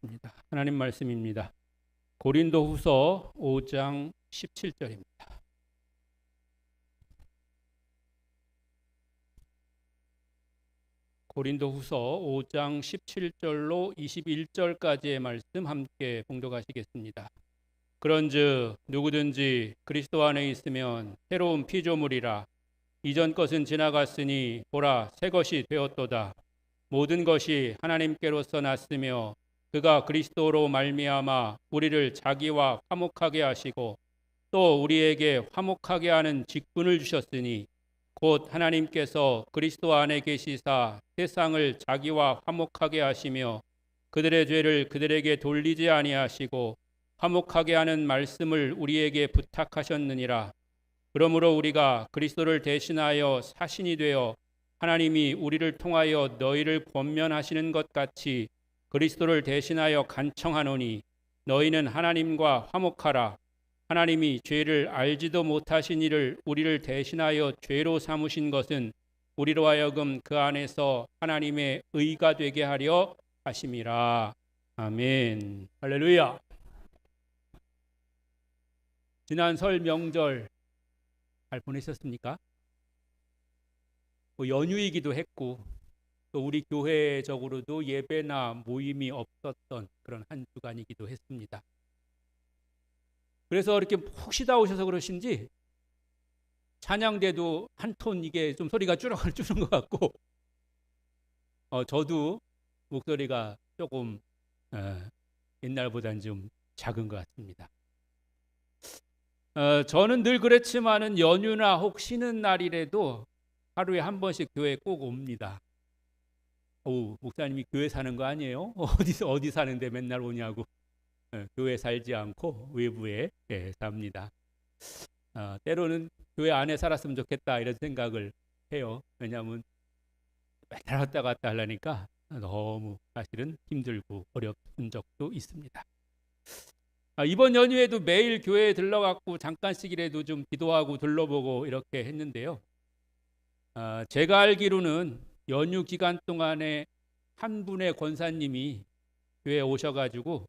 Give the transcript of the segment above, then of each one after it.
기도하겠습니다. 하나님 말씀입니다. 고린도후서 5장 17절입니다. 고린도후서 5장 17절로 21절까지의 말씀 함께 봉독하시겠습니다. 그런즉 누구든지 그리스도 안에 있으면 새로운 피조물이라. 이전 것은 지나갔으니 보라 새 것이 되었도다. 모든 것이 하나님께로서 났으며 그가 그리스도로 말미암아 우리를 자기와 화목하게 하시고 또 우리에게 화목하게 하는 직분을 주셨으니 곧 하나님께서 그리스도 안에 계시사 세상을 자기와 화목하게 하시며 그들의 죄를 그들에게 돌리지 아니하시고 화목하게 하는 말씀을 우리에게 부탁하셨느니라. 그러므로 우리가 그리스도를 대신하여 사신이 되어 하나님이 우리를 통하여 너희를 권면하시는 것 같이 그리스도를 대신하여 간청하노니 너희는 하나님과 화목하라. 하나님이 죄를 알지도 못하신 이를 우리를 대신하여 죄로 삼으신 것은 우리로 하여금 그 안에서 하나님의 의가 되게 하려 하심이라. 아멘. 할렐루야. 지난 설 명절 잘 보내셨습니까? 연휴이기도 했고 또 우리 교회적으로도 예배나 모임이 없었던 그런 한 주간이기도 했습니다. 그래서 이렇게 푹 쉬다 오셔서 그러신지 찬양대도 한 톤 이게 좀 소리가 줄은 것 같고 저도 목소리가 조금 옛날보다는 좀 작은 것 같습니다. 저는 늘 그랬지만은 연휴나 혹 쉬는 날이라도 하루에 한 번씩 교회에 꼭 옵니다. 목사님이 교회 사는 거 아니에요? 어디 사는데 맨날 오냐고. 교회 살지 않고 외부에 삽니다. 때로는 교회 안에 살았으면 좋겠다 이런 생각을 해요. 왜냐하면 맨날 왔다 갔다 하려니까 너무 사실은 힘들고 어려운 적도 있습니다. 이번 연휴에도 매일 교회에 들러갔고 잠깐씩이라도 좀 기도하고 둘러보고 이렇게 했는데요. 제가 알기로는 연휴 기간 동안에 한 분의 권사님이 교회에 오셔가지고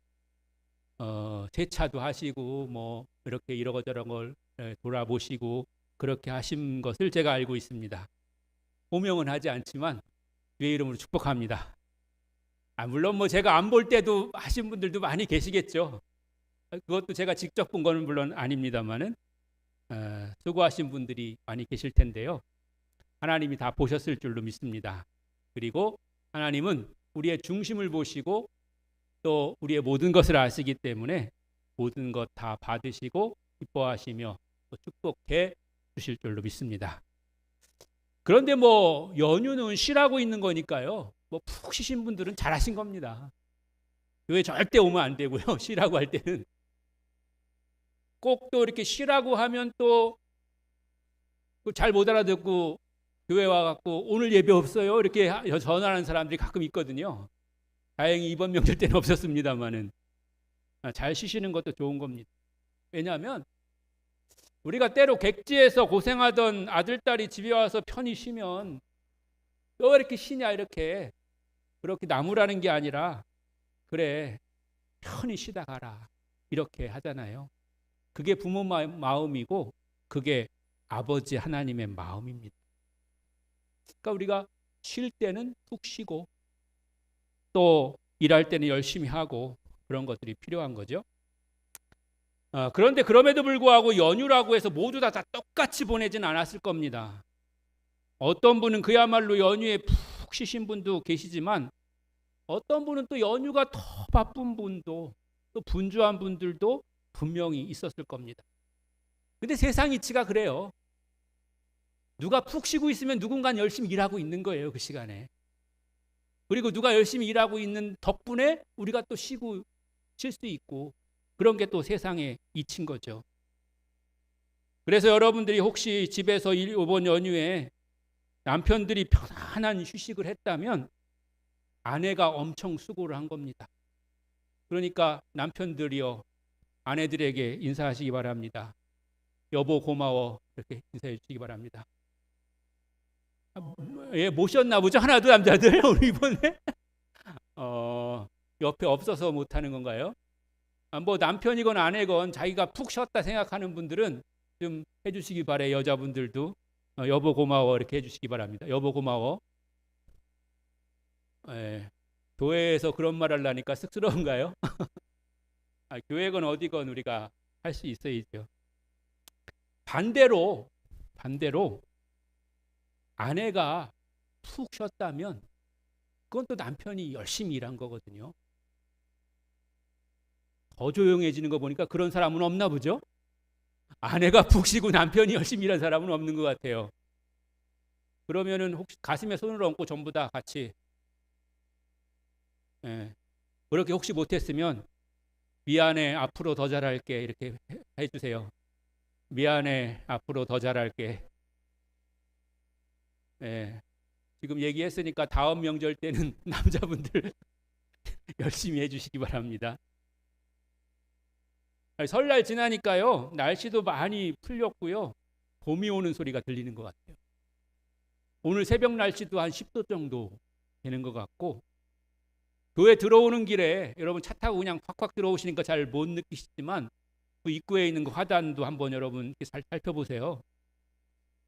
세차도 하시고 뭐 이렇게 이러저런 걸 돌아보시고 그렇게 하신 것을 제가 알고 있습니다. 호명은 하지 않지만 주의 이름으로 축복합니다. 물론 뭐 제가 안 볼 때도 하신 분들도 많이 계시겠죠. 그것도 제가 직접 본 거는 물론 아닙니다만은 수고하신 분들이 많이 계실 텐데요. 하나님이 다 보셨을 줄로 믿습니다. 그리고 하나님은 우리의 중심을 보시고 또 우리의 모든 것을 아시기 때문에 모든 것 다 받으시고 기뻐하시며 또 축복해 주실 줄로 믿습니다. 그런데 뭐 연휴는 쉬라고 있는 거니까요. 뭐 푹 쉬신 분들은 잘하신 겁니다. 교회 절대 오면 안 되고요. 쉬라고 할 때는 꼭 또 이렇게 쉬라고 하면 또 잘 못 알아듣고 교회 와갖고 오늘 예배 없어요 이렇게 전화하는 사람들이 가끔 있거든요. 다행히 이번 명절 때는 없었습니다만은 잘 쉬시는 것도 좋은 겁니다. 왜냐하면 우리가 때로 객지에서 고생하던 아들, 딸이 집에 와서 편히 쉬면 왜 이렇게 쉬냐 이렇게 그렇게 나무라는 게 아니라 그래 편히 쉬다 가라 이렇게 하잖아요. 그게 부모 마음이고 그게 아버지 하나님의 마음입니다. 그러니까 우리가 쉴 때는 푹 쉬고 또 일할 때는 열심히 하고 그런 것들이 필요한 거죠. 그런데 그럼에도 불구하고 연휴라고 해서 모두 다 똑같이 보내진 않았을 겁니다. 어떤 분은 그야말로 연휴에 푹 쉬신 분도 계시지만 어떤 분은 또 연휴가 더 바쁜 분도 또 분주한 분들도 분명히 있었을 겁니다. 근데 세상 이치가 그래요. 누가 푹 쉬고 있으면 누군가는 열심히 일하고 있는 거예요. 그 시간에. 그리고 누가 열심히 일하고 있는 덕분에 우리가 또 쉬고 쉴 수 있고 그런 게 또 세상의 이치인 거죠. 그래서 여러분들이 혹시 집에서 이번 연휴에 남편들이 편안한 휴식을 했다면 아내가 엄청 수고를 한 겁니다. 그러니까 남편들이요 아내들에게 인사하시기 바랍니다. 여보 고마워 이렇게 인사해 주시기 바랍니다. 모셨나 보죠? 하나도 남자들 우리 이번에 옆에 없어서 못하는 건가요? 뭐 남편이건 아내건 자기가 푹 쉬었다 생각하는 분들은 좀 해주시기 바래. 여자분들도 여보 고마워 이렇게 해주시기 바랍니다. 여보 고마워. 예, 교회에서 그런 말 하려니까 쑥스러운가요? 교회건 어디건 우리가 할 수 있어야죠. 반대로 아내가 푹 쉬었다면 그건 또 남편이 열심히 일한 거거든요. 더 조용해지는 거 보니까 그런 사람은 없나 보죠? 아내가 푹 쉬고 남편이 열심히 일한 사람은 없는 것 같아요. 그러면은 혹시 가슴에 손을 얹고 전부 다 같이 그렇게 혹시 못했으면 미안해 앞으로 더 잘할게 이렇게 해주세요. 미안해 앞으로 더 잘할게. 지금 얘기했으니까 다음 명절 때는 남자분들 열심히 해주시기 바랍니다. 설날 지나니까요 날씨도 많이 풀렸고요 봄이 오는 소리가 들리는 것 같아요. 오늘 새벽 날씨도 한 10도 정도 되는 것 같고, 교회 들어오는 길에 여러분 차 타고 그냥 확확 들어오시니까 잘 못 느끼시지만 그 입구에 있는 그 화단도 한번 여러분 살펴보세요.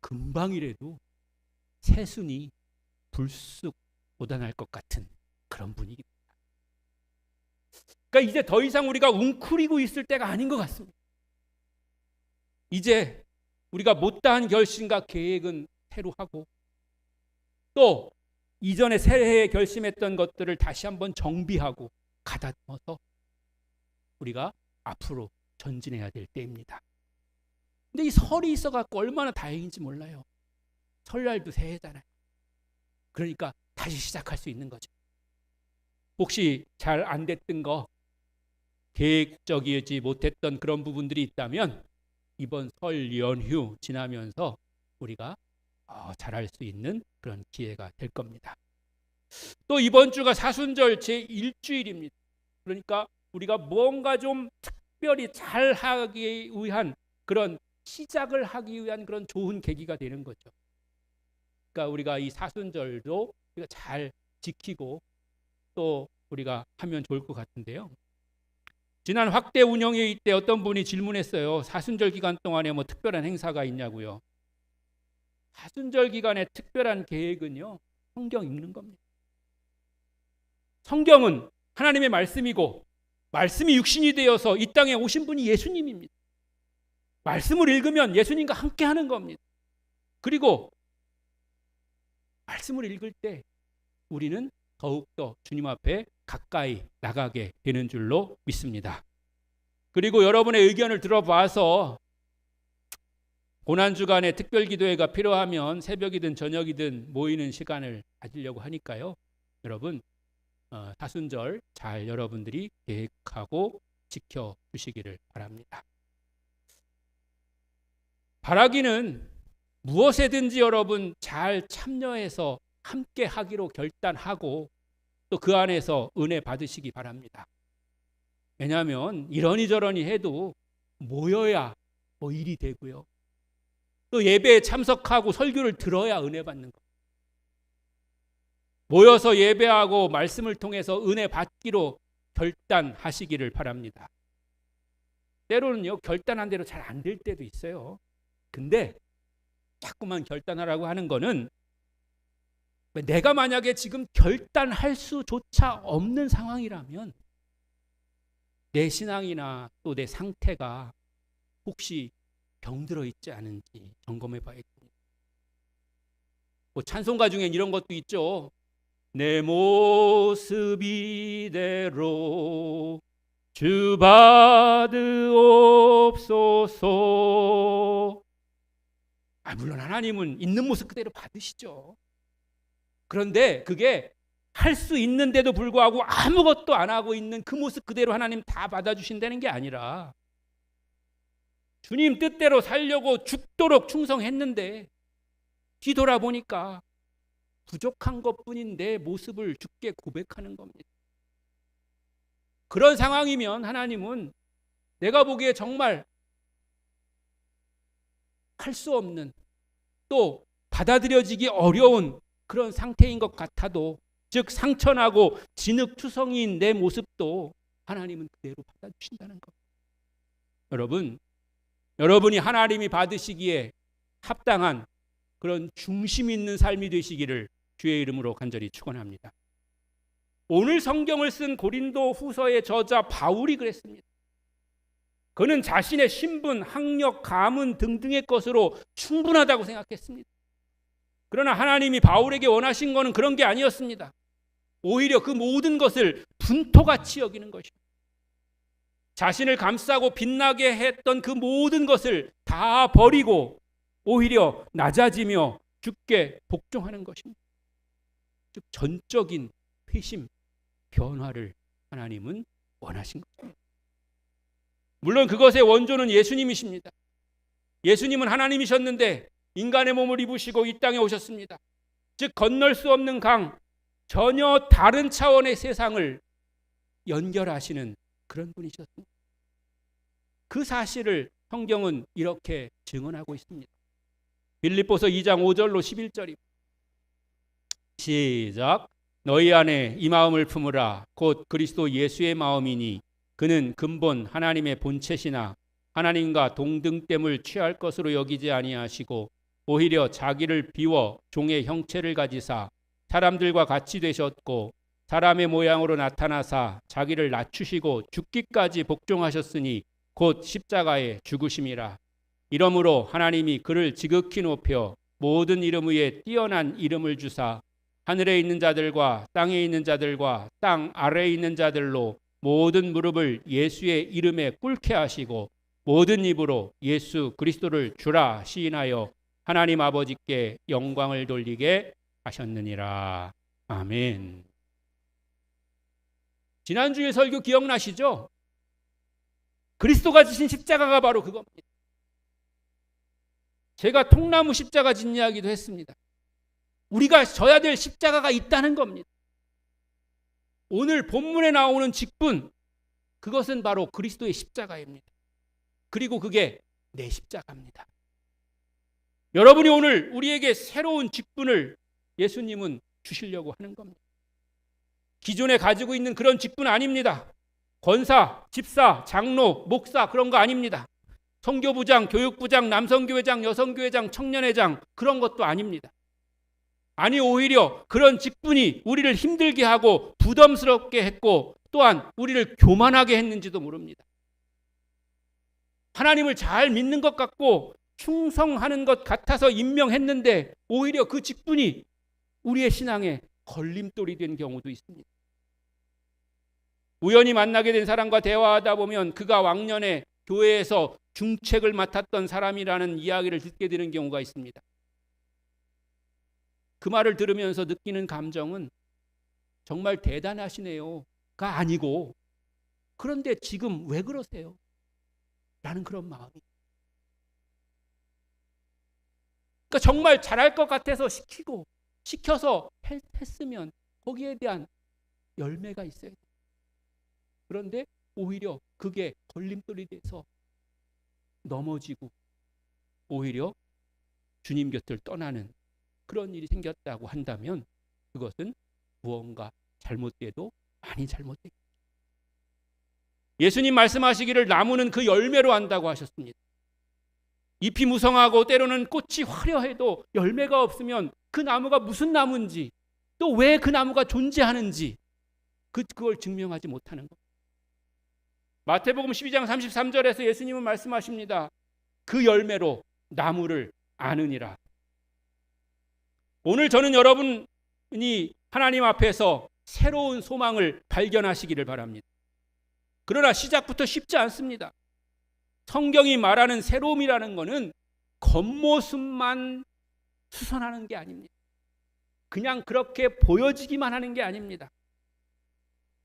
금방이라도 새순이 불쑥 돋아날 것 같은 그런 분위기입니다. 그러니까 이제 더 이상 우리가 웅크리고 있을 때가 아닌 것 같습니다. 이제 우리가 못다한 결심과 계획은 새로 하고 또 이전에 새해에 결심했던 것들을 다시 한번 정비하고 가다듬어서 우리가 앞으로 전진해야 될 때입니다. 근데 이 설이 있어갖고 얼마나 다행인지 몰라요. 설날도 새해잖아요. 그러니까 다시 시작할 수 있는 거죠. 혹시 잘 안 됐던 거, 계획적이지 못했던 그런 부분들이 있다면 이번 설 연휴 지나면서 우리가 잘할 수 있는 그런 기회가 될 겁니다. 또 이번 주가 사순절 제1주일입니다. 그러니까 우리가 뭔가 좀 특별히 잘하기 위한 그런 시작을 하기 위한 그런 좋은 계기가 되는 거죠. 그러니까 우리가 이 사순절도 우리가 잘 지키고 또 우리가 하면 좋을 것 같은데요. 지난 확대 운영회의 때 어떤 분이 질문했어요. 사순절 기간 동안에 뭐 특별한 행사가 있냐고요. 사순절 기간에 특별한 계획은요, 성경 읽는 겁니다. 성경은 하나님의 말씀이고 말씀이 육신이 되어서 이 땅에 오신 분이 예수님입니다. 말씀을 읽으면 예수님과 함께 하는 겁니다. 그리고 말씀을 읽을 때 우리는 더욱더 주님 앞에 가까이 나가게 되는 줄로 믿습니다. 그리고 여러분의 의견을 들어봐서 고난주간에 특별기도회가 필요하면 새벽이든 저녁이든 모이는 시간을 가지려고 하니까요. 여러분 사순절 잘 여러분들이 계획하고 지켜주시기를 바랍니다. 바라기는 무엇에든지 여러분 잘 참여해서 함께 하기로 결단하고 또 그 안에서 은혜 받으시기 바랍니다. 왜냐하면 이러니 해도 모여야 뭐 일이 되고요. 또 예배에 참석하고 설교를 들어야 은혜 받는 것. 모여서 예배하고 말씀을 통해서 은혜 받기로 결단하시기를 바랍니다. 때로는요 결단한 대로 잘 안 될 때도 있어요. 근데 자꾸만 결단하라고 하는 거는 내가 만약에 지금 결단할 수조차 없는 상황이라면 내 신앙이나 또 내 상태가 혹시 병들어 있지 않은지 점검해 봐야겠습니다. 뭐 찬송가 중엔 이런 것도 있죠. 내 모습 이대로 주 받으옵소서. 물론 하나님은 있는 모습 그대로 받으시죠. 그런데 그게 할 수 있는데도 불구하고 아무것도 안 하고 있는 그 모습 그대로 하나님 다 받아주신다는 게 아니라 주님 뜻대로 살려고 죽도록 충성했는데 뒤돌아보니까 부족한 것뿐인 내 모습을 주께 고백하는 겁니다. 그런 상황이면 하나님은 내가 보기에 정말 할 수 없는 또 받아들여지기 어려운 그런 상태인 것 같아도 즉 상처나고 진흙투성이인 내 모습도 하나님은 그대로 받아주신다는 것. 여러분, 여러분이 하나님이 받으시기에 합당한 그런 중심 있는 삶이 되시기를 주의 이름으로 간절히 축원합니다. 오늘 성경을 쓴 고린도 후서의 저자 바울이 그랬습니다. 그는 자신의 신분, 학력, 가문 등등의 것으로 충분하다고 생각했습니다. 그러나 하나님이 바울에게 원하신 것은 그런 게 아니었습니다. 오히려 그 모든 것을 분토같이 여기는 것입니다. 자신을 감싸고 빛나게 했던 그 모든 것을 다 버리고 오히려 낮아지며 주께 복종하는 것입니다. 즉 전적인 회심, 변화를 하나님은 원하신 것입니다. 물론 그것의 원조는 예수님이십니다. 예수님은 하나님이셨는데 인간의 몸을 입으시고 이 땅에 오셨습니다. 즉 건널 수 없는 강, 전혀 다른 차원의 세상을 연결하시는 그런 분이셨습니다. 그 사실을 성경은 이렇게 증언하고 있습니다. 빌립보서 2장 5절로 11절입니다. 시작. 너희 안에 이 마음을 품으라. 곧 그리스도 예수의 마음이니 그는 근본 하나님의 본체시나 하나님과 동등됨을 취할 것으로 여기지 아니하시고 오히려 자기를 비워 종의 형체를 가지사 사람들과 같이 되셨고 사람의 모양으로 나타나사 자기를 낮추시고 죽기까지 복종하셨으니 곧 십자가에 죽으심이라. 이러므로 하나님이 그를 지극히 높여 모든 이름 위에 뛰어난 이름을 주사 하늘에 있는 자들과 땅에 있는 자들과 땅 아래에 있는 자들로 모든 무릎을 예수의 이름에 꿇게 하시고 모든 입으로 예수 그리스도를 주라 시인하여 하나님 아버지께 영광을 돌리게 하셨느니라. 아멘. 지난주에 설교 기억나시죠? 그리스도가 지신 십자가가 바로 그겁니다. 제가 통나무 십자가 진 이야기도 했습니다. 우리가 져야 될 십자가가 있다는 겁니다. 오늘 본문에 나오는 직분, 그것은 바로 그리스도의 십자가입니다. 그리고 그게 내 십자가입니다. 여러분이 오늘 우리에게 새로운 직분을 예수님은 주시려고 하는 겁니다. 기존에 가지고 있는 그런 직분 아닙니다. 권사, 집사, 장로, 목사 그런 거 아닙니다. 선교부장, 교육부장, 남성교회장, 여성교회장, 청년회장 그런 것도 아닙니다. 아니 오히려 그런 직분이 우리를 힘들게 하고 부담스럽게 했고 또한 우리를 교만하게 했는지도 모릅니다. 하나님을 잘 믿는 것 같고 충성하는 것 같아서 임명했는데 오히려 그 직분이 우리의 신앙에 걸림돌이 된 경우도 있습니다. 우연히 만나게 된 사람과 대화하다 보면 그가 왕년에 교회에서 중책을 맡았던 사람이라는 이야기를 듣게 되는 경우가 있습니다. 그 말을 들으면서 느끼는 감정은 정말 대단하시네요가 아니고 그런데 지금 왜 그러세요? 라는 그런 마음이. 그러니까 정말 잘할 것 같아서 시켜서 했으면 거기에 대한 열매가 있어야 돼요. 그런데 오히려 그게 걸림돌이 돼서 넘어지고 오히려 주님 곁을 떠나는 그런 일이 생겼다고 한다면 그것은 무언가 잘못돼도 많이 잘못되겠죠. 예수님 말씀하시기를 나무는 그 열매로 안다고 하셨습니다. 잎이 무성하고 때로는 꽃이 화려해도 열매가 없으면 그 나무가 무슨 나무인지 또 왜 그 나무가 존재하는지 그걸 증명하지 못하는 것. 마태복음 12장 33절에서 예수님은 말씀하십니다. 그 열매로 나무를 아느니라. 오늘 저는 여러분이 하나님 앞에서 새로운 소망을 발견하시기를 바랍니다. 그러나 시작부터 쉽지 않습니다. 성경이 말하는 새로움이라는 것은 겉모습만 수선하는 게 아닙니다. 그냥 그렇게 보여지기만 하는 게 아닙니다.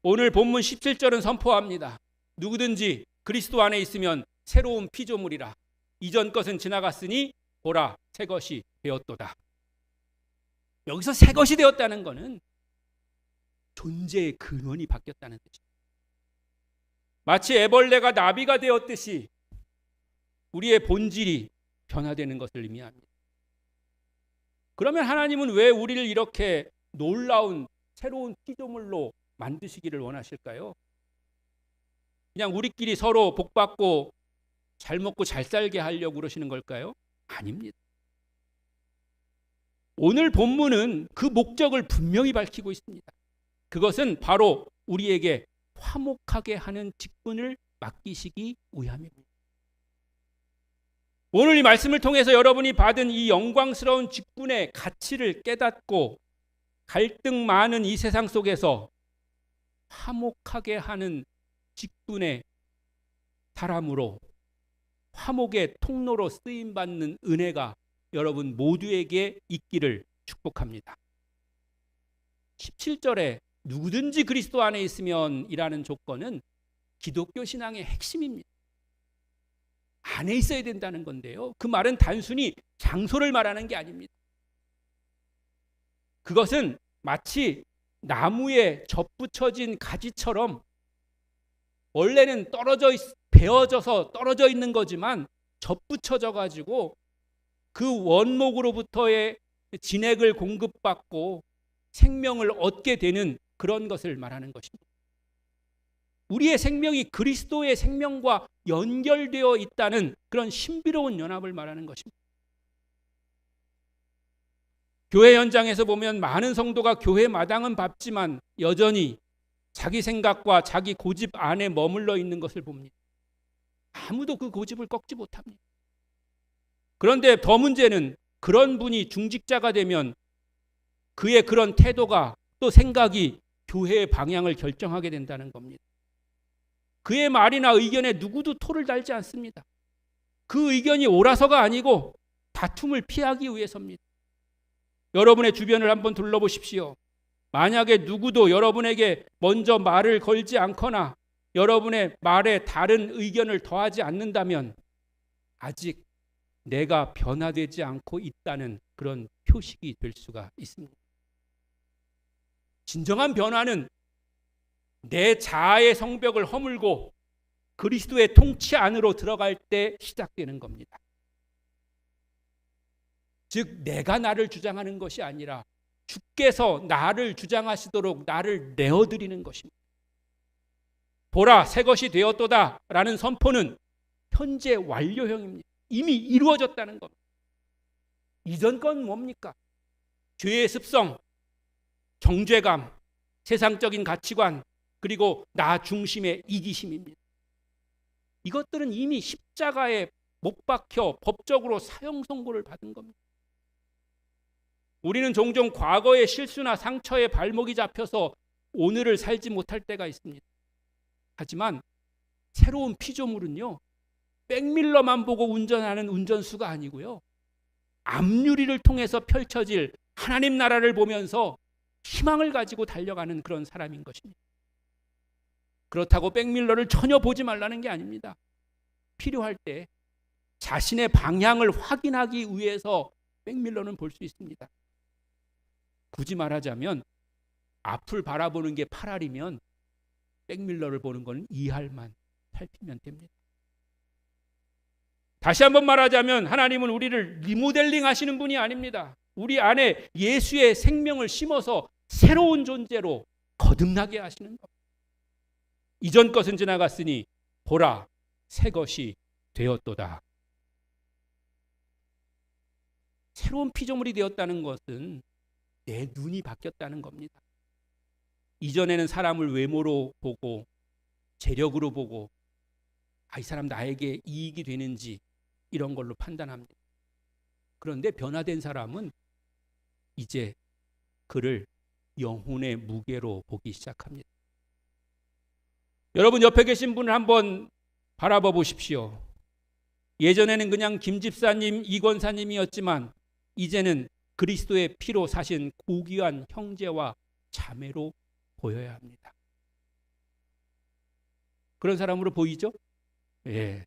오늘 본문 17절은 선포합니다. 누구든지 그리스도 안에 있으면 새로운 피조물이라. 이전 것은 지나갔으니 보라 새 것이 되었도다. 여기서 새 것이 되었다는 것은 존재의 근원이 바뀌었다는 뜻입니다. 마치 애벌레가 나비가 되었듯이 우리의 본질이 변화되는 것을 의미합니다. 그러면 하나님은 왜 우리를 이렇게 놀라운 새로운 피조물로 만드시기를 원하실까요? 그냥 우리끼리 서로 복받고 잘 먹고 잘 살게 하려고 그러시는 걸까요? 아닙니다. 오늘 본문은 그 목적을 분명히 밝히고 있습니다. 그것은 바로 우리에게 화목하게 하는 직분을 맡기시기 위함입니다. 오늘 이 말씀을 통해서 여러분이 받은 이 영광스러운 직분의 가치를 깨닫고 갈등 많은 이 세상 속에서 화목하게 하는 직분의 사람으로 화목의 통로로 쓰임받는 은혜가 여러분 모두에게 있기를 축복합니다. 17절에 누구든지 그리스도 안에 있으면 이라는 조건은 기독교 신앙의 핵심입니다. 안에 있어야 된다는 건데요. 그 말은 단순히 장소를 말하는 게 아닙니다. 그것은 마치 나무에 접붙여진 가지처럼 원래는 베어져서 떨어져 있는 거지만 접붙여져 가지고 그 원목으로부터의 진액을 공급받고 생명을 얻게 되는 그런 것을 말하는 것입니다. 우리의 생명이 그리스도의 생명과 연결되어 있다는 그런 신비로운 연합을 말하는 것입니다. 교회 현장에서 보면 많은 성도가 교회 마당은 밟지만 여전히 자기 생각과 자기 고집 안에 머물러 있는 것을 봅니다. 아무도 그 고집을 꺾지 못합니다. 그런데 더 문제는 그런 분이 중직자가 되면 그의 그런 태도가 또 생각이 교회의 방향을 결정하게 된다는 겁니다. 그의 말이나 의견에 누구도 토를 달지 않습니다. 그 의견이 옳아서가 아니고 다툼을 피하기 위해서입니다. 여러분의 주변을 한번 둘러보십시오. 만약에 누구도 여러분에게 먼저 말을 걸지 않거나 여러분의 말에 다른 의견을 더하지 않는다면 아직 내가 변화되지 않고 있다는 그런 표식이 될 수가 있습니다. 진정한 변화는 내 자아의 성벽을 허물고 그리스도의 통치 안으로 들어갈 때 시작되는 겁니다. 즉 내가 나를 주장하는 것이 아니라 주께서 나를 주장하시도록 나를 내어드리는 것입니다. 보라 새 것이 되었도다 라는 선포는 현재 완료형입니다. 이미 이루어졌다는 겁니다. 이전 건 뭡니까? 죄의 습성, 정죄감, 세상적인 가치관, 그리고 나 중심의 이기심입니다. 이것들은 이미 십자가에 못 박혀 법적으로 사형 선고를 받은 겁니다. 우리는 종종 과거의 실수나 상처에 발목이 잡혀서 오늘을 살지 못할 때가 있습니다. 하지만 새로운 피조물은요, 백밀러만 보고 운전하는 운전수가 아니고요, 앞유리를 통해서 펼쳐질 하나님 나라를 보면서 희망을 가지고 달려가는 그런 사람인 것입니다. 그렇다고 백밀러를 전혀 보지 말라는 게 아닙니다. 필요할 때 자신의 방향을 확인하기 위해서 백밀러는 볼 수 있습니다. 굳이 말하자면 앞을 바라보는 게 8알이면 백밀러를 보는 건 2알만 살피면 됩니다. 다시 한번 말하자면 하나님은 우리를 리모델링 하시는 분이 아닙니다. 우리 안에 예수의 생명을 심어서 새로운 존재로 거듭나게 하시는 겁니다. 이전 것은 지나갔으니 보라 새 것이 되었도다. 새로운 피조물이 되었다는 것은 내 눈이 바뀌었다는 겁니다. 이전에는 사람을 외모로 보고 재력으로 보고 이 사람 나에게 이익이 되는지 이런 걸로 판단합니다. 그런데 변화된 사람은 이제 그를 영혼의 무게로 보기 시작합니다. 여러분 옆에 계신 분을 한번 바라봐 보십시오. 예전에는 그냥 김 집사님, 이 권사님이었지만 이제는 그리스도의 피로 사신 고귀한 형제와 자매로 보여야 합니다. 그런 사람으로 보이죠? 예.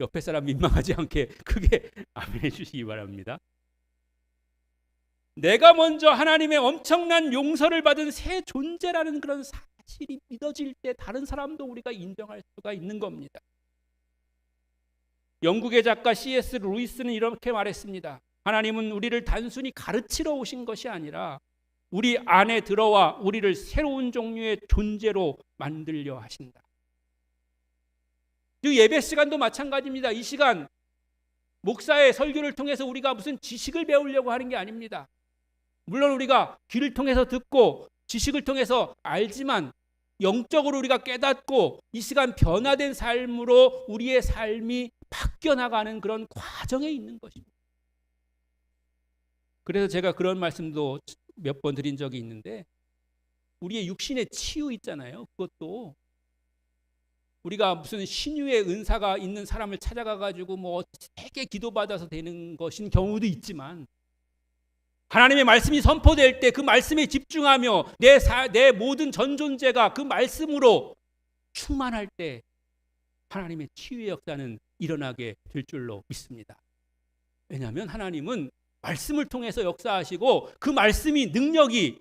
옆에 사람 민망하지 않게 크게 아멘해 주시기 바랍니다. 내가 먼저 하나님의 엄청난 용서를 받은 새 존재라는 그런 사실이 믿어질 때 다른 사람도 우리가 인정할 수가 있는 겁니다. 영국의 작가 C.S. 루이스는 이렇게 말했습니다. 하나님은 우리를 단순히 가르치러 오신 것이 아니라 우리 안에 들어와 우리를 새로운 종류의 존재로 만들려 하신다. 예배 시간도 마찬가지입니다. 이 시간 목사의 설교를 통해서 우리가 무슨 지식을 배우려고 하는 게 아닙니다. 물론 우리가 귀를 통해서 듣고 지식을 통해서 알지만 영적으로 우리가 깨닫고 이 시간 변화된 삶으로 우리의 삶이 바뀌어 나가는 그런 과정에 있는 것입니다. 그래서 제가 그런 말씀도 몇 번 드린 적이 있는데, 우리의 육신의 치유 있잖아요. 그것도 우리가 무슨 신유의 은사가 있는 사람을 찾아가 가지고 뭐 세게 기도받아서 되는 것인 경우도 있지만, 하나님의 말씀이 선포될 때 그 말씀에 집중하며 내 모든 전 존재가 그 말씀으로 충만할 때 하나님의 치유의 역사는 일어나게 될 줄로 믿습니다. 왜냐하면 하나님은 말씀을 통해서 역사하시고 그 말씀이 능력이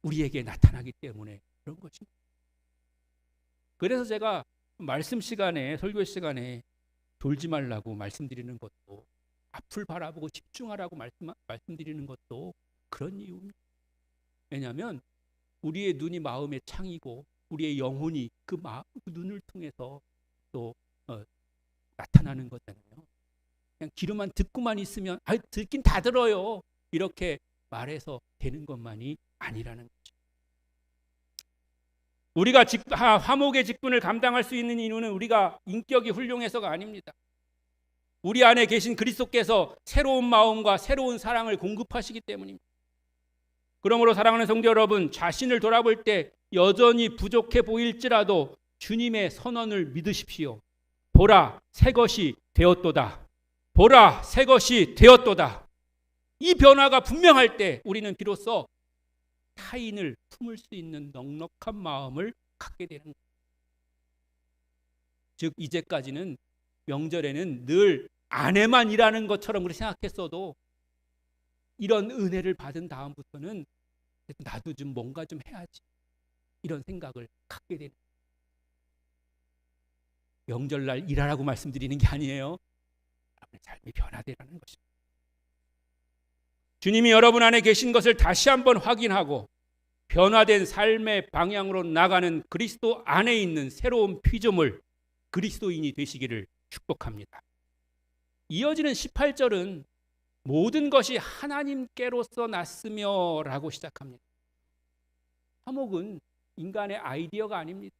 우리에게 나타나기 때문에 그런 것입니다. 그래서 제가 말씀 시간에, 설교 시간에 졸지 말라고 말씀드리는 것도, 앞을 바라보고 집중하라고 말씀드리는 것도 그런 이유입니다. 왜냐하면 우리의 눈이 마음의 창이고 우리의 영혼이 그 눈을 통해서 또 나타나는 거잖아요. 그냥 귀로만 듣고만 있으면 듣긴 다 들어요, 이렇게 말해서 되는 것만이 아니라는 거죠. 우리가 화목의 직분을 감당할 수 있는 이유는 우리가 인격이 훌륭해서가 아닙니다. 우리 안에 계신 그리스도께서 새로운 마음과 새로운 사랑을 공급하시기 때문입니다. 그러므로 사랑하는 성도 여러분, 자신을 돌아볼 때 여전히 부족해 보일지라도 주님의 선언을 믿으십시오. 보라, 새 것이 되었도다. 보라, 새 것이 되었도다. 이 변화가 분명할 때 우리는 비로소 타인을 품을 수 있는 넉넉한 마음을 갖게 되는 거예요. 즉 이제까지는 명절에는 늘 아내만 일하는 것처럼 그렇게 생각했어도 이런 은혜를 받은 다음부터는 나도 좀 뭔가 좀 해야지, 이런 생각을 갖게 되는 거예요. 명절날 일하라고 말씀드리는 게 아니에요. 여러분의 삶이 변화되라는 것입니다. 주님이 여러분 안에 계신 것을 다시 한번 확인하고 변화된 삶의 방향으로 나가는 그리스도 안에 있는 새로운 피조물, 그리스도인이 되시기를 축복합니다. 이어지는 18절은 모든 것이 하나님께로서 났으며 라고 시작합니다. 화목은 인간의 아이디어가 아닙니다.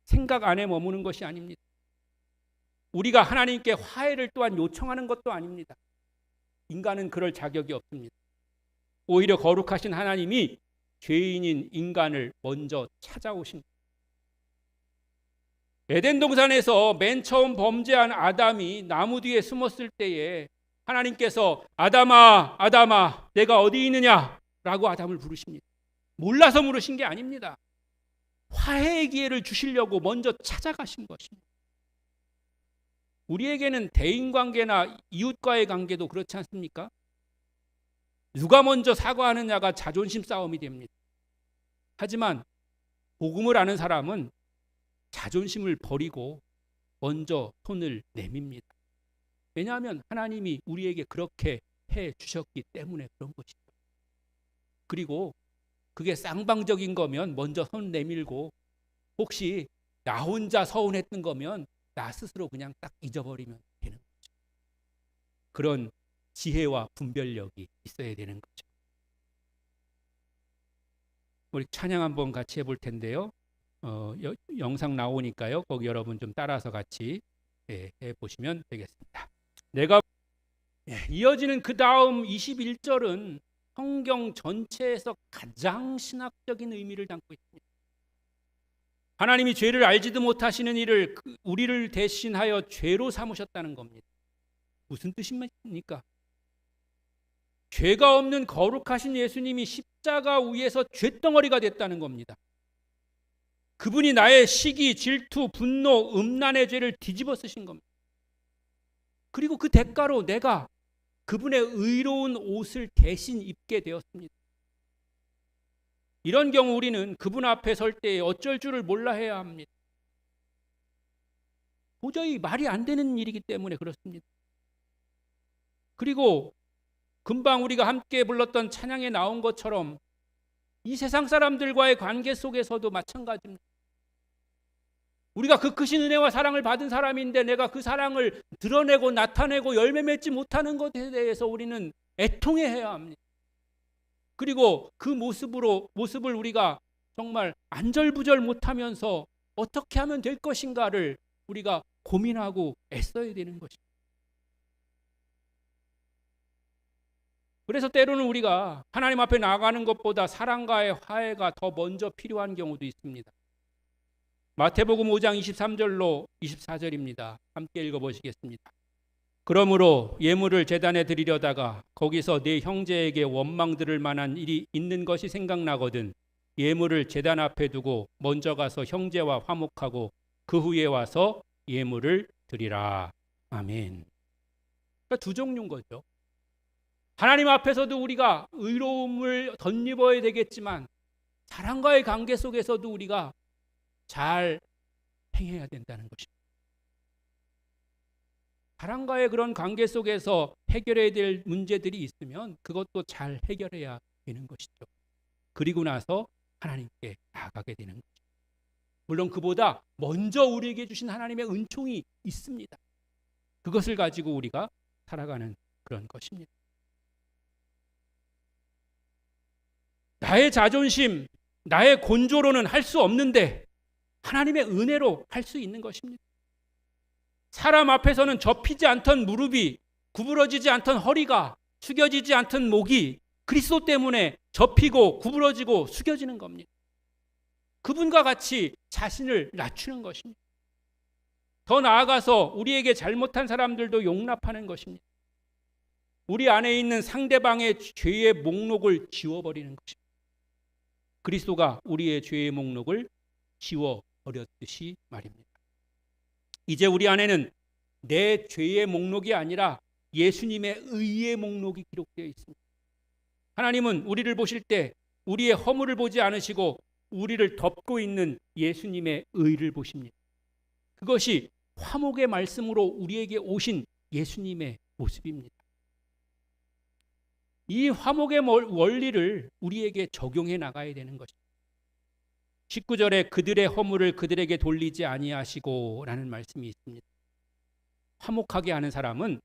생각 안에 머무는 것이 아닙니다. 우리가 하나님께 화해를 또한 요청하는 것도 아닙니다. 인간은 그럴 자격이 없습니다. 오히려 거룩하신 하나님이 죄인인 인간을 먼저 찾아오신 거예요. 에덴 동산에서 맨 처음 범죄한 아담이 나무 뒤에 숨었을 때에 하나님께서 아담아, 아담아, 내가 어디 있느냐? 라고 아담을 부르십니다. 몰라서 물으신 게 아닙니다. 화해의 기회를 주시려고 먼저 찾아가신 것입니다. 우리에게는 대인관계나 이웃과의 관계도 그렇지 않습니까? 누가 먼저 사과하느냐가 자존심 싸움이 됩니다. 하지만 복음을 아는 사람은 자존심을 버리고 먼저 손을 내밉니다. 왜냐하면 하나님이 우리에게 그렇게 해 주셨기 때문에 그런 것이죠. 그리고 그게 쌍방적인 거면 먼저 손 내밀고, 혹시 나 혼자 서운했던 거면 나 스스로 그냥 딱 잊어버리면 되는 거죠. 그런 지혜와 분별력이 있어야 되는 거죠. 우리 찬양 한번 같이 해볼 텐데요. 영상 나오니까요. 거기 여러분 좀 따라서 같이 해보시면 되겠습니다. 이어지는 그 다음 21절은 성경 전체에서 가장 신학적인 의미를 담고 있습니다. 하나님이 죄를 알지도 못하시는 이를 우리를 대신하여 죄로 삼으셨다는 겁니다. 무슨 뜻입니까? 죄가 없는 거룩하신 예수님이 십자가 위에서 죄덩어리가 됐다는 겁니다. 그분이 나의 시기, 질투, 분노, 음란의 죄를 뒤집어 쓰신 겁니다. 그리고 그 대가로 내가 그분의 의로운 옷을 대신 입게 되었습니다. 이런 경우 우리는 그분 앞에 설 때 어쩔 줄을 몰라 해야 합니다. 도저히 말이 안 되는 일이기 때문에 그렇습니다. 그리고 금방 우리가 함께 불렀던 찬양에 나온 것처럼 이 세상 사람들과의 관계 속에서도 마찬가지입니다. 우리가 그 크신 은혜와 사랑을 받은 사람인데 내가 그 사랑을 드러내고 나타내고 열매 맺지 못하는 것에 대해서 우리는 애통해야 합니다. 그리고 그 모습을 우리가 정말 안절부절 못하면서 어떻게 하면 될 것인가를 우리가 고민하고 애써야 되는 것입니다. 그래서 때로는 우리가 하나님 앞에 나아가는 것보다 사랑과의 화해가 더 먼저 필요한 경우도 있습니다. 마태복음 5장 23절로 24절입니다. 함께 읽어보시겠습니다. 그러므로 예물을 제단에 드리려다가 거기서 네 형제에게 원망 들을 만한 일이 있는 것이 생각나거든 예물을 제단 앞에 두고 먼저 가서 형제와 화목하고 그 후에 와서 예물을 드리라. 아멘. 그러니까 두 종류인 거죠. 하나님 앞에서도 우리가 의로움을 덧입어야 되겠지만 사랑과의 관계 속에서도 우리가 잘 행해야 된다는 것입니다. 사랑과의 그런 관계 속에서 해결해야 될 문제들이 있으면 그것도 잘 해결해야 되는 것이죠. 그리고 나서 하나님께 나아가게 되는 거죠. 물론 그보다 먼저 우리에게 주신 하나님의 은총이 있습니다. 그것을 가지고 우리가 살아가는 그런 것입니다. 나의 자존심, 나의 곤조로는 할 수 없는데 하나님의 은혜로 할 수 있는 것입니다. 사람 앞에서는 접히지 않던 무릎이, 구부러지지 않던 허리가, 숙여지지 않던 목이 그리스도 때문에 접히고 구부러지고 숙여지는 겁니다. 그분과 같이 자신을 낮추는 것입니다. 더 나아가서 우리에게 잘못한 사람들도 용납하는 것입니다. 우리 안에 있는 상대방의 죄의 목록을 지워버리는 것입니다. 그리스도가 우리의 죄의 목록을 지워버렸듯이 말입니다. 이제 우리 안에는 내 죄의 목록이 아니라 예수님의 의의 목록이 기록되어 있습니다. 하나님은 우리를 보실 때 우리의 허물을 보지 않으시고 우리를 덮고 있는 예수님의 의를 보십니다. 그것이 화목의 말씀으로 우리에게 오신 예수님의 모습입니다. 이 화목의 원리를 우리에게 적용해 나가야 되는 것입니다. 19절에 그들의 허물을 그들에게 돌리지 아니하시고 라는 말씀이 있습니다. 화목하게 하는 사람은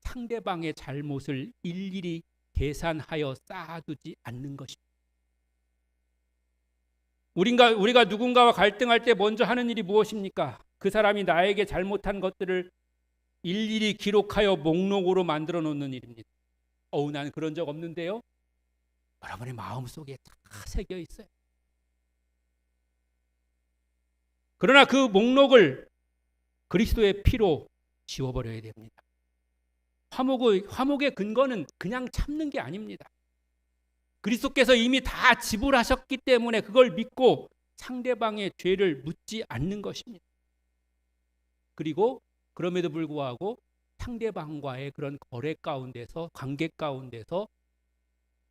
상대방의 잘못을 일일이 계산하여 쌓아두지 않는 것입니다. 우리가 누군가와 갈등할 때 먼저 하는 일이 무엇입니까? 그 사람이 나에게 잘못한 것들을 일일이 기록하여 목록으로 만들어 놓는 일입니다. 나는 그런 적 없는데요. 여러분의 마음속에 다 새겨 있어요. 그러나 그 목록을 그리스도의 피로 지워버려야 됩니다. 화목의 근거는 그냥 참는 게 아닙니다. 그리스도께서 이미 다 지불하셨기 때문에 그걸 믿고 상대방의 죄를 묻지 않는 것입니다. 그리고 그럼에도 불구하고 상대방과의 그런 거래 가운데서, 관계 가운데서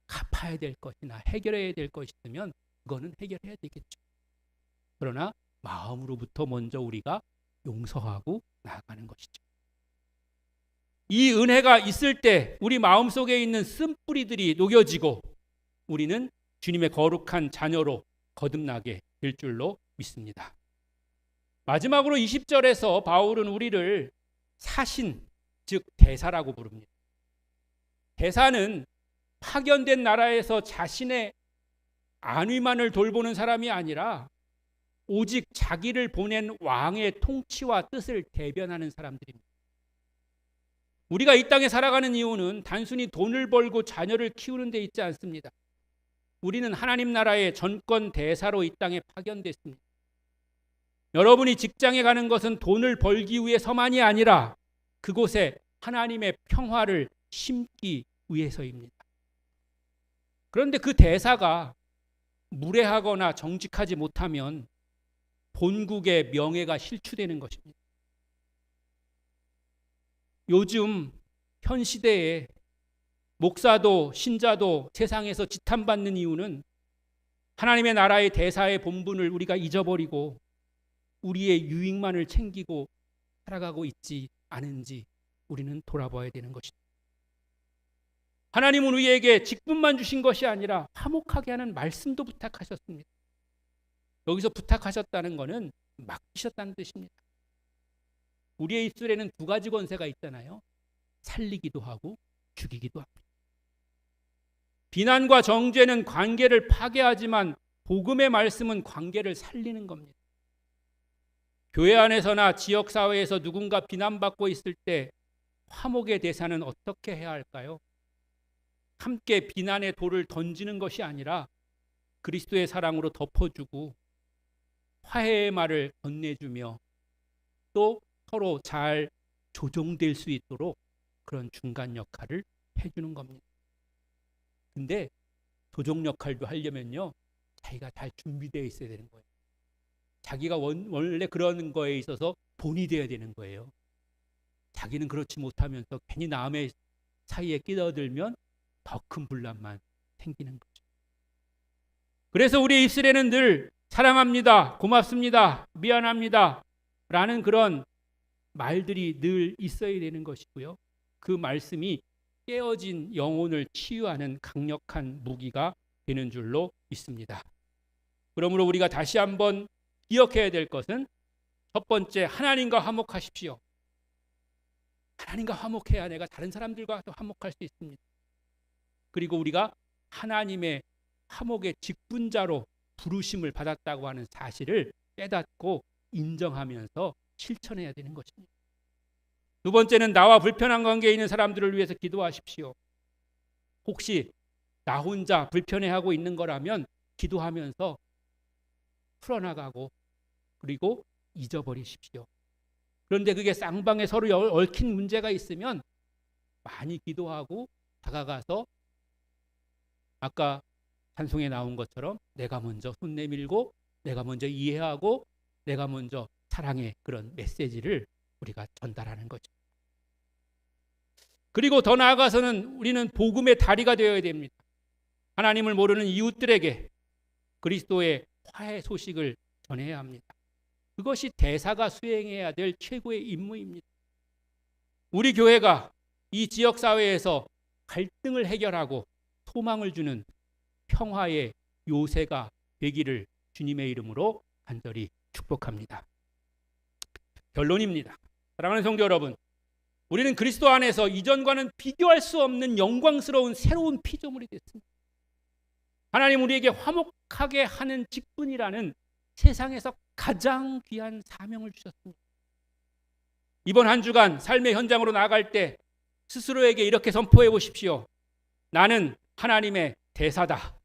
갚아야 될 것이나 해결해야 될 것이 있으면 그거는 해결해야 되겠죠. 그러나 마음으로부터 먼저 우리가 용서하고 나아가는 것이죠. 이 은혜가 있을 때 우리 마음속에 있는 쓴뿌리들이 녹여지고 우리는 주님의 거룩한 자녀로 거듭나게 될 줄로 믿습니다. 마지막으로 20절에서 바울은 우리를 사신, 즉 대사라고 부릅니다. 대사는 파견된 나라에서 자신의 안위만을 돌보는 사람이 아니라 오직 자기를 보낸 왕의 통치와 뜻을 대변하는 사람들입니다. 우리가 이 땅에 살아가는 이유는 단순히 돈을 벌고 자녀를 키우는 데 있지 않습니다. 우리는 하나님 나라의 전권 대사로 이 땅에 파견됐습니다. 여러분이 직장에 가는 것은 돈을 벌기 위해서만이 아니라 그곳에 하나님의 평화를 심기 위해서입니다. 그런데 그 대사가 무례하거나 정직하지 못하면 본국의 명예가 실추되는 것입니다. 요즘 현 시대에 목사도 신자도 세상에서 지탄받는 이유는 하나님의 나라의 대사의 본분을 우리가 잊어버리고 우리의 유익만을 챙기고 살아가고 있지 않은지 우리는 돌아봐야 되는 것입니다. 하나님은 우리에게 직분만 주신 것이 아니라 화목하게 하는 말씀도 부탁하셨습니다. 여기서 부탁하셨다는 것은 맡기셨다는 뜻입니다. 우리의 입술에는 두 가지 권세가 있잖아요. 살리기도 하고 죽이기도 합니다. 비난과 정죄는 관계를 파괴하지만 복음의 말씀은 관계를 살리는 겁니다. 교회 안에서나 지역사회에서 누군가 비난받고 있을 때 화목의 대사는 어떻게 해야 할까요? 함께 비난의 돌을 던지는 것이 아니라 그리스도의 사랑으로 덮어주고 화해의 말을 건네주며 또 서로 잘 조정될 수 있도록 그런 중간 역할을 해주는 겁니다. 근데 조정 역할도 하려면요, 자기가 잘 준비되어 있어야 되는 거예요. 자기가 원래 그런 거에 있어서 본이 되어야 되는 거예요. 자기는 그렇지 못하면서 괜히 남의 사이에 끼어들면 더 큰 분란만 생기는 거죠. 그래서 우리 입술에는 늘 사랑합니다, 고맙습니다, 미안합니다 라는 그런 말들이 늘 있어야 되는 것이고요. 그 말씀이 깨어진 영혼을 치유하는 강력한 무기가 되는 줄로 믿습니다. 그러므로 우리가 다시 한번 기억해야 될 것은 첫 번째, 하나님과 화목하십시오. 하나님과 화목해야 내가 다른 사람들과도 화목할 수 있습니다. 그리고 우리가 하나님의 화목의 직분자로 부르심을 받았다고 하는 사실을 깨닫고 인정하면서 실천해야 되는 것입니다. 두 번째는 나와 불편한 관계에 있는 사람들을 위해서 기도하십시오. 혹시 나 혼자 불편해하고 있는 거라면 기도하면서 풀어나가고 그리고 잊어버리십시오. 그런데 그게 쌍방에 서로 얽힌 문제가 있으면 많이 기도하고 다가가서 아까 찬송에 나온 것처럼 내가 먼저 손 내밀고 내가 먼저 이해하고 내가 먼저 사랑의 그런 메시지를 우리가 전달하는 거죠. 그리고 더 나아가서는 우리는 복음의 다리가 되어야 됩니다. 하나님을 모르는 이웃들에게 그리스도의 화해 소식을 전해야 합니다. 그것이 대사가 수행해야 될 최고의 임무입니다. 우리 교회가 이 지역사회에서 갈등을 해결하고 소망을 주는 평화의 요새가 되기를 주님의 이름으로 간절히 축복합니다. 결론입니다. 사랑하는 성도 여러분, 우리는 그리스도 안에서 이전과는 비교할 수 없는 영광스러운 새로운 피조물이 됐습니다. 하나님 우리에게 화목하게 하는 직분이라는 세상에서 가장 귀한 사명을 주셨습니다. 이번 한 주간 삶의 현장으로 나아갈 때 스스로에게 이렇게 선포해 보십시오. 나는 하나님의 대사다.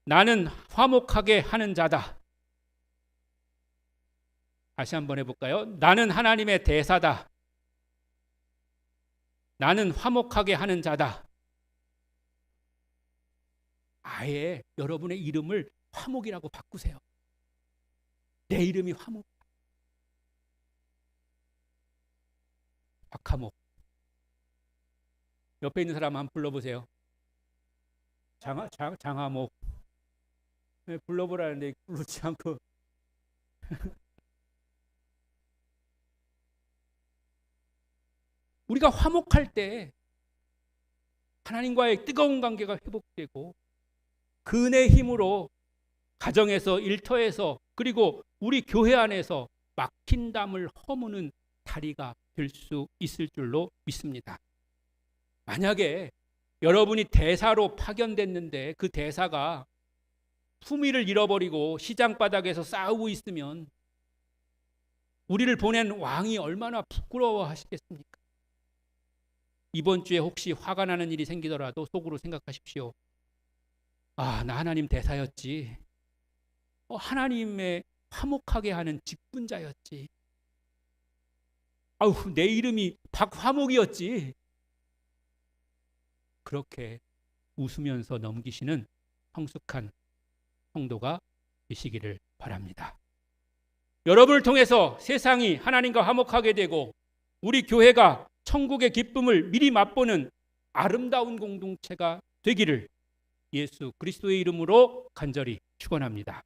나는 화목하게 하는 자다. 다시 한번 해볼까요? 나는 하나님의 대사다. 나는 화목하게 하는 자다. 아예 여러분의 이름을 화목이라고 바꾸세요. 내 이름이 화목. 박화목. 옆에 있는 사람 한번 불러보세요. 장화목. 네, 불러보라는데 부르지 않고. 우리가 화목할 때 하나님과의 뜨거운 관계가 회복되고 그 은혜의 힘으로 가정에서, 일터에서, 그리고 우리 교회 안에서 막힌 담을 허무는 다리가 될 수 있을 줄로 믿습니다. 만약에 여러분이 대사로 파견됐는데 그 대사가 품위를 잃어버리고 시장 바닥에서 싸우고 있으면 우리를 보낸 왕이 얼마나 부끄러워하시겠습니까? 이번 주에 혹시 화가 나는 일이 생기더라도 속으로 생각하십시오. 아, 나 하나님 대사였지. 하나님의 화목하게 하는 직분자였지. 아우, 내 이름이 박화목이었지. 그렇게 웃으면서 넘기시는 성숙한 성도가 되시기를 바랍니다. 여러분을 통해서 세상이 하나님과 화목하게 되고 우리 교회가 천국의 기쁨을 미리 맛보는 아름다운 공동체가 되기를 예수 그리스도의 이름으로 간절히 축원합니다.